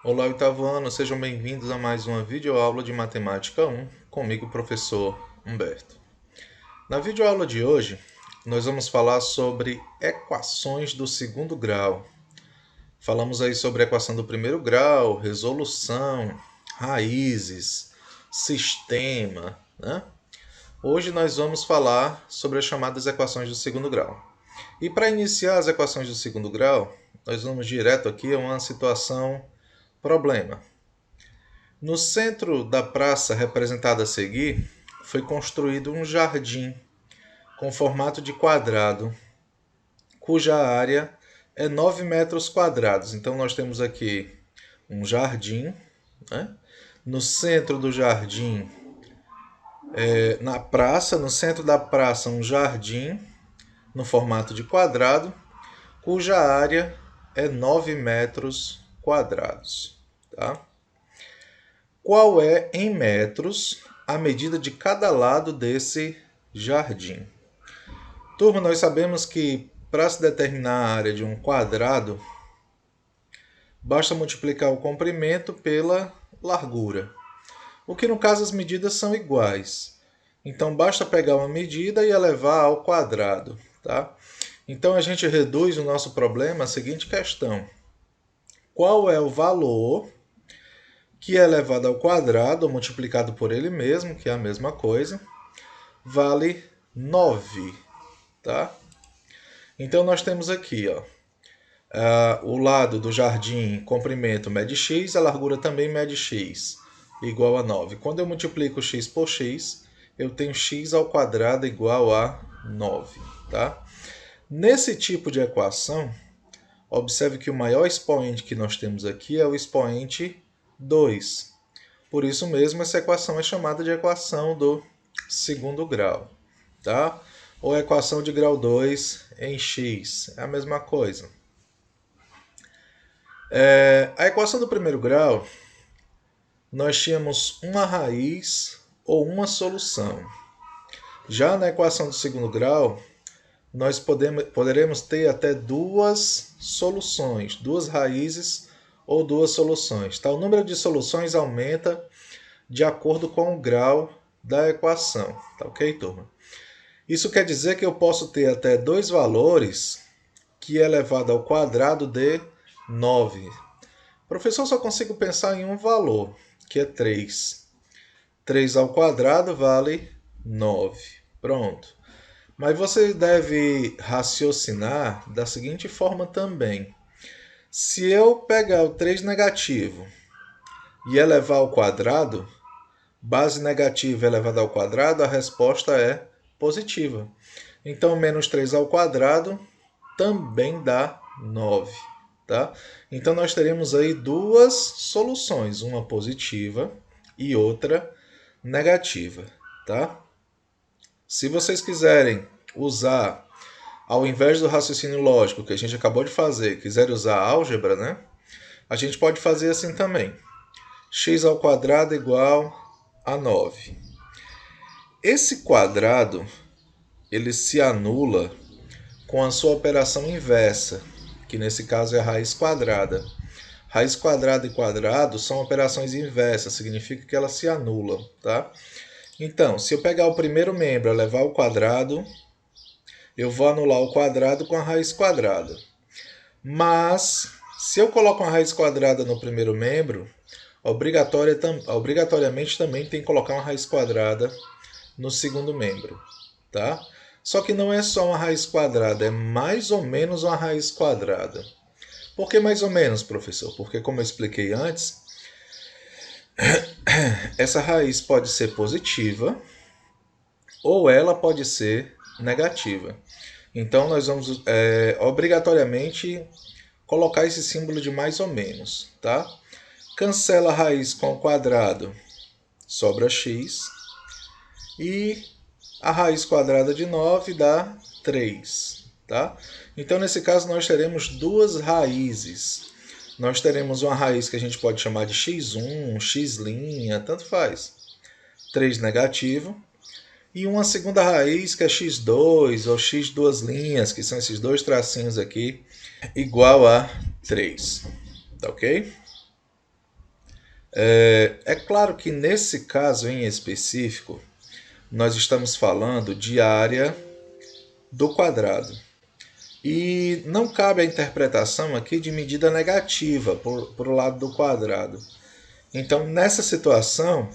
Olá, oitavo ano, sejam bem-vindos a mais uma videoaula de Matemática 1, comigo, professor Humberto. Na videoaula de hoje, nós vamos falar sobre equações do segundo grau. Falamos aí sobre a equação do primeiro grau, resolução, raízes, sistema, né? Hoje nós vamos falar sobre as chamadas equações do segundo grau. E para iniciar as equações do segundo grau, nós vamos direto aqui a uma situação problema. No centro da praça representada a seguir, foi construído um jardim com formato de quadrado, cuja área é 9 metros quadrados. Então nós temos aqui um jardim, né? No centro do jardim, na praça, no centro da praça, um jardim no formato de quadrado, cuja área é 9 metros quadrados. Tá? Qual é, em metros, a medida de cada lado desse jardim? Turma, nós sabemos que para se determinar a área de um quadrado, basta multiplicar o comprimento pela largura. O que no caso as medidas são iguais. Então basta pegar uma medida e elevar ao quadrado. Tá? Então a gente reduz o nosso problema à seguinte questão. Qual é o valor que é elevado ao quadrado, ou multiplicado por ele mesmo, que é a mesma coisa, vale 9, tá? Então nós temos aqui, ó, o lado do jardim, comprimento mede x, a largura também mede x, igual a 9. Quando eu multiplico x por x, eu tenho x ao quadrado igual a 9, tá? Nesse tipo de equação, observe que o maior expoente que nós temos aqui é o expoente 2. Por isso mesmo, essa equação é chamada de equação do segundo grau. Tá? Ou equação de grau 2 em x. É a mesma coisa. A equação do primeiro grau, nós tínhamos uma raiz ou uma solução. Já na equação do segundo grau, nós poderemos ter até duas soluções, duas raízes ou duas soluções. Tá? O número de soluções aumenta de acordo com o grau da equação. Tá ok, turma? Isso quer dizer que eu posso ter até dois valores que é elevado ao quadrado de 9. Professor, só consigo pensar em um valor, que é 3. 3 ao quadrado vale 9. Pronto. Mas você deve raciocinar da seguinte forma também. Se eu pegar o 3 negativo e elevar ao quadrado, base negativa elevada ao quadrado, a resposta é positiva. Então, menos 3 ao quadrado também dá 9. Tá? Então, nós teremos aí duas soluções, uma positiva e outra negativa. Tá? Se vocês quiserem usar, ao invés do raciocínio lógico que a gente acabou de fazer, quiserem usar álgebra, né? A gente pode fazer assim também. X ao quadrado igual a 9. Esse quadrado, ele se anula com a sua operação inversa, que nesse caso é a raiz quadrada. Raiz quadrada e quadrado são operações inversas, significa que elas se anulam, tá? Então, se eu pegar o primeiro membro e levar ao quadrado, eu vou anular o quadrado com a raiz quadrada. Mas, se eu coloco uma raiz quadrada no primeiro membro, obrigatoriamente também tem que colocar uma raiz quadrada no segundo membro, tá? Só que não é só uma raiz quadrada, é mais ou menos uma raiz quadrada. Por que mais ou menos, professor? Porque, como eu expliquei antes, essa raiz pode ser positiva ou ela pode ser negativa. Então, nós vamos obrigatoriamente colocar esse símbolo de mais ou menos, tá? Cancela a raiz com o quadrado, sobra x. E a raiz quadrada de 9 dá 3. Tá? Então, nesse caso, nós teremos duas raízes. Nós teremos uma raiz que a gente pode chamar de x1, x', tanto faz. 3 negativo. E uma segunda raiz que é x2 ou x duas linhas, que são esses dois tracinhos aqui, igual a 3. Tá ok? É claro que nesse caso em específico, nós estamos falando de área do quadrado. E não cabe a interpretação aqui de medida negativa por o lado do quadrado. Então, nessa situação,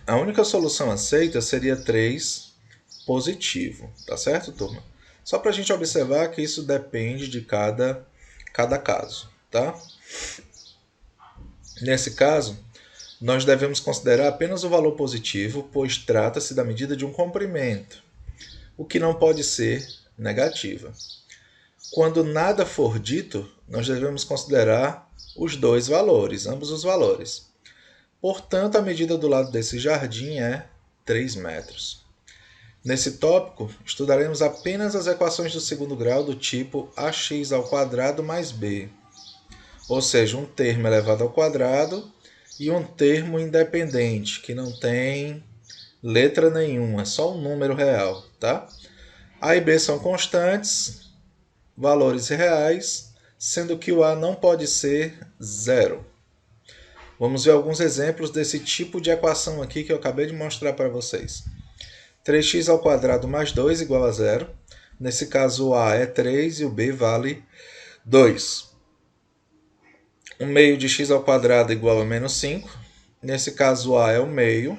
a única solução aceita seria 3 positivo, tá certo, turma? Só para a gente observar que isso depende de cada caso, tá? Nesse caso, nós devemos considerar apenas o valor positivo, pois trata-se da medida de um comprimento, o que não pode ser negativa. Quando nada for dito, nós devemos considerar os dois valores, ambos os valores. Portanto, a medida do lado desse jardim é 3 metros. Nesse tópico, estudaremos apenas as equações do segundo grau do tipo ax² mais b, ou seja, um termo elevado ao quadrado e um termo independente, que não tem letra nenhuma, é só um número real, tá? A e b são constantes, valores reais, sendo que o a não pode ser zero. Vamos ver alguns exemplos desse tipo de equação aqui que eu acabei de mostrar para vocês. 3x² mais 2 igual a zero. Nesse caso, o a é 3 e o b vale 2. 1 meio de x² igual a menos 5. Nesse caso, o a é 1 meio.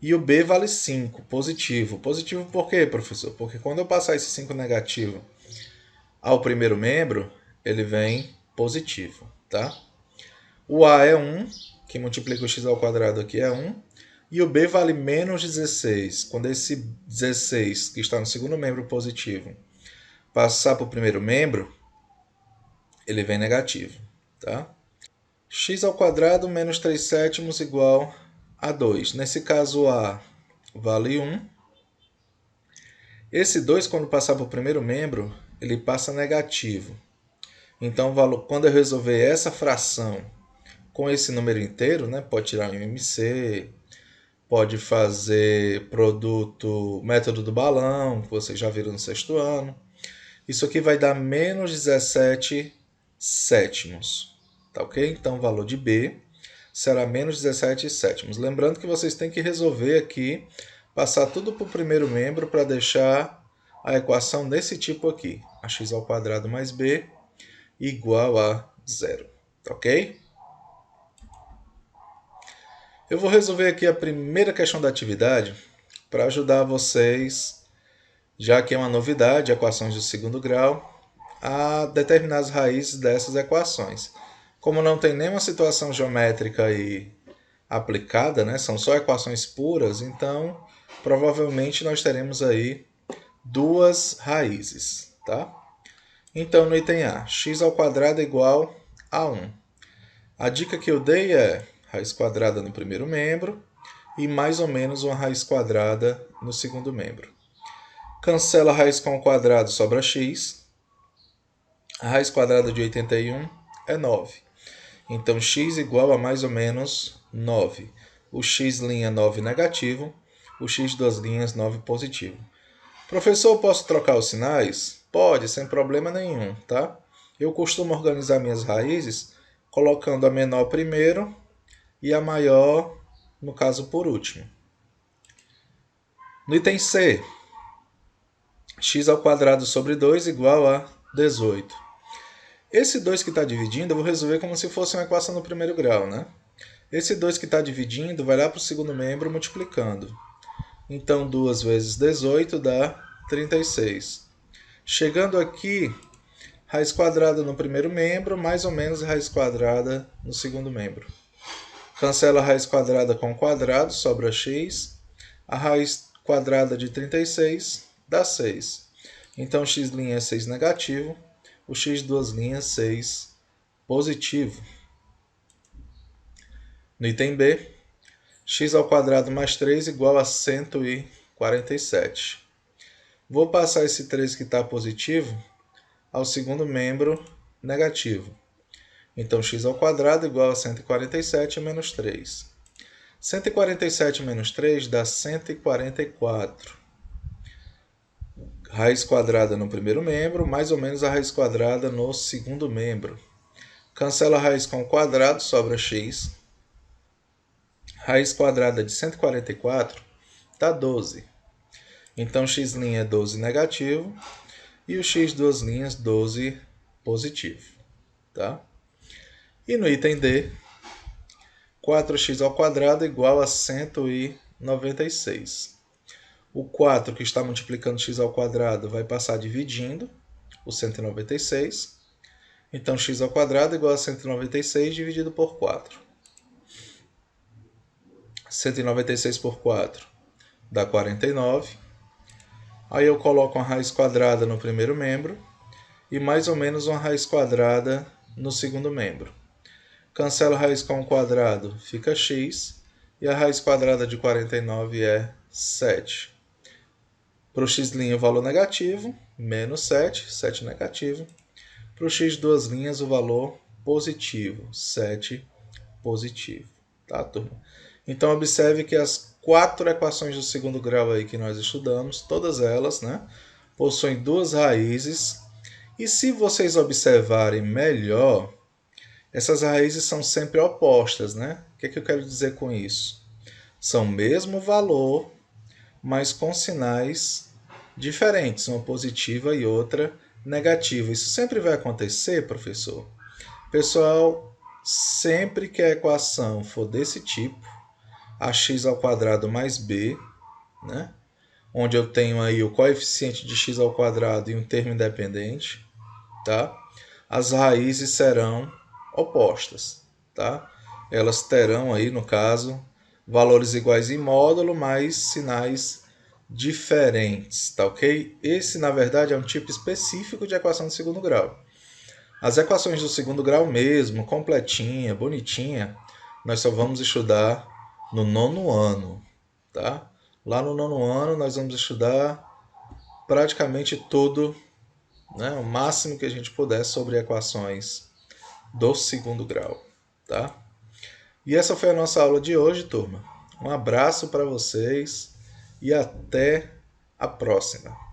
E o b vale 5, positivo. Positivo por quê, professor? Porque quando eu passar esse 5 negativo ao primeiro membro, ele vem positivo, tá? O a é 1, que multiplica o x² aqui é 1. E o b vale menos 16. Quando esse 16, que está no segundo membro positivo, passar para o primeiro membro, ele vem negativo, tá? x² menos 3 sétimos igual a 2. Nesse caso, a vale 1. Esse 2, quando passar para o primeiro membro, ele passa negativo. Então, quando eu resolver essa fração com esse número inteiro, né, pode tirar um MMC, pode fazer método do balão, que vocês já viram no sexto ano. Isso aqui vai dar menos 17 sétimos, tá ok? Então, o valor de B será menos 17 sétimos. Lembrando que vocês têm que resolver aqui, passar tudo para o primeiro membro para deixar a equação desse tipo aqui. Ax² mais B igual a zero, tá ok? Eu vou resolver aqui a primeira questão da atividade para ajudar vocês, já que é uma novidade, equações do segundo grau, a determinar as raízes dessas equações. Como não tem nenhuma situação geométrica aí aplicada, né, são só equações puras, então provavelmente nós teremos aí duas raízes, tá? Então no item A, x² igual a 1. A dica que eu dei é raiz quadrada no primeiro membro e mais ou menos uma raiz quadrada no segundo membro. Cancela a raiz com o quadrado, sobra x. A raiz quadrada de 81 é 9. Então, x igual a mais ou menos 9. O x' 9 negativo, o x duas linhas 9 positivo. Professor, posso trocar os sinais? Pode, sem problema nenhum, tá? Eu costumo organizar minhas raízes colocando a menor primeiro e a maior, no caso, por último. No item C, x² sobre 2 igual a 18. Esse 2 que está dividindo, eu vou resolver como se fosse uma equação no primeiro grau, né? Esse 2 que está dividindo vai lá para o segundo membro multiplicando. Então, 2 vezes 18 dá 36. Chegando aqui, raiz quadrada no primeiro membro, mais ou menos raiz quadrada no segundo membro. Cancela a raiz quadrada com o quadrado, sobra x. A raiz quadrada de 36 dá 6. Então, x' é 6 negativo, o x duas linhas 6 positivo. No item B, x² mais 3 igual a 147. Vou passar esse 3 que está positivo ao segundo membro negativo. Então, x² igual a 147 menos 3. 147 menos 3 dá 144. Raiz quadrada no primeiro membro, mais ou menos a raiz quadrada no segundo membro. Cancela a raiz com o quadrado, sobra x. Raiz quadrada de 144 dá 12. Então, x' é 12 negativo e o x duas linhas 12 positivo. Tá? E no item D, 4x ao quadrado igual a 196. O 4 que está multiplicando x ao quadrado vai passar dividindo o 196. Então, x ao quadrado igual a 196 dividido por 4. 196 por 4 dá 49. Aí eu coloco uma raiz quadrada no primeiro membro e mais ou menos uma raiz quadrada no segundo membro. Cancelo a raiz com o quadrado, fica x, e a raiz quadrada de 49 é 7. Para o x' o valor negativo, menos 7, 7 negativo. Para o x duas linhas, o valor positivo, 7 positivo. Tá, turma? Então, observe que as 4 equações do segundo grau aí que nós estudamos, todas elas, né, possuem duas raízes. E se vocês observarem melhor, essas raízes são sempre opostas, né? O que eu quero dizer com isso? São o mesmo valor, mas com sinais diferentes, uma positiva e outra negativa. Isso sempre vai acontecer, professor? Pessoal, sempre que a equação for desse tipo, ax ao quadrado mais b, né? Onde eu tenho aí o coeficiente de x ao quadrado e um termo independente, tá? As raízes serão opostas, tá? Elas terão aí, no caso, valores iguais em módulo, mas sinais diferentes, tá ok? Esse, na verdade, é um tipo específico de equação de segundo grau. As equações do segundo grau mesmo, completinha, bonitinha, nós só vamos estudar no nono ano, tá? Lá no nono ano nós vamos estudar praticamente tudo, né, o máximo que a gente puder sobre equações do segundo grau, tá? E essa foi a nossa aula de hoje, turma. Um abraço para vocês e até a próxima.